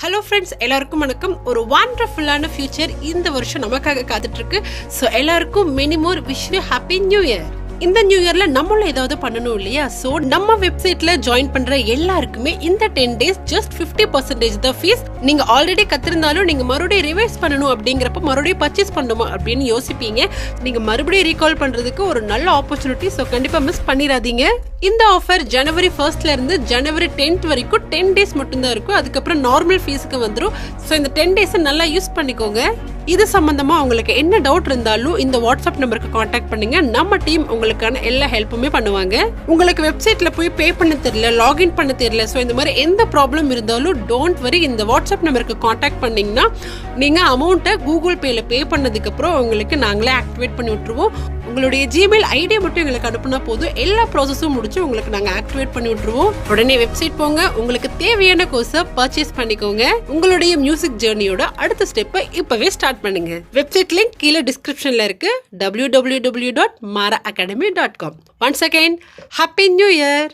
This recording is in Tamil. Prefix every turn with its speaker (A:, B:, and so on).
A: ஹலோ ஃப்ரெண்ட்ஸ், எல்லாருக்கும் வணக்கம். ஒரு வண்டர்ஃபுல்லான ஃபியூச்சர் இந்த வருஷம் நமக்காக காத்துட்டு இருக்கு. ஸோ எல்லாருக்கும் many more wish you happy new year. இந்த நியூ இயர்ல நம்மளும் ஏதாவது பண்ணணும் இல்லையா? ஸோ நம்ம வெப்சைட்ல ஜாயின் பண்ற எல்லாருக்குமே இந்த 10 days ஜஸ்ட் 50% தான் ஃபீஸ். நீங்க ஆல்ரெடி கத்திருந்தாலும் நீங்க மறுபடியும் ரிவைஸ் பண்ணணும் அப்படிங்கிறப்ப மறுபடியும் பர்ச்சேஸ் பண்ணணுமா அப்படின்னு யோசிப்பீங்க. நீங்க மறுபடியும் ரீகால் பண்றதுக்கு ஒரு நல்ல ஆப்பர்ச்சுனிட்டி. ஸோ கண்டிப்பா மிஸ் பண்ணிடாதீங்க. இந்த ஆஃபர் ஜனவரி 1st இருந்து ஜனவரி 10th வரைக்கும் 10 days மட்டும்தான் இருக்கும். அதுக்கப்புறம் நார்மல் ஃபீஸுக்கு வந்துடும். ஸோ இந்த 10 days நல்லா யூஸ் பண்ணிக்கோங்க. இது சம்பந்தமா உங்களுக்கு என்ன டவுட் இருந்தாலும் இந்த வாட்ஸ்அப் நம்பருக்கு காண்டாக்ட் பண்ணுங்க. நம்ம டீம் உங்களுக்கான எல்லா ஹெல்ப்புமே பண்ணுவாங்க. உங்களுக்கு வெப்சைட்ல போய் பே பண்ண தெரியல, லாகின் பண்ண தெரியல, ஸோ இந்த மாதிரி எந்த ப்ராப்ளம் இருந்தாலும் டோன்ட் வரி. இந்த வாட்ஸ்அப் நம்பருக்கு காண்டாக்ட் பண்ணீங்கன்னா நீங்க அமௌண்ட்டை கூகுள் பேல பே பண்ணதுக்கு அப்புறம் உங்களுக்கு நாங்களே ஆக்டிவேட் பண்ணி விட்டுருவோம். உங்களுடைய ஜிமெயில் ஐடியா மட்டும் எங்களுக்கு அனுப்புனா போதும். எல்லா ப்ராசஸும் முடிச்சு உங்களுக்கு நாங்க ஆக்டிவேட் பண்ணி விட்டுருவோம். உடனே வெப்சைட் போங்க, உங்களுக்கு தேவையான கோர்ஸை பர்ச்சேஸ் பண்ணிக்கோங்க. உங்களுடைய மியூசிக் ஜர்னியோட அடுத்த ஸ்டெப்பை இப்பவே ஸ்டார்ட் பண்ணுங்க. வெப்சைட் லிங்க் கீழே டிஸ்கிரிப்ஷன்ல இருக்கு. www.maraacademy.com. Once again, Happy New Year!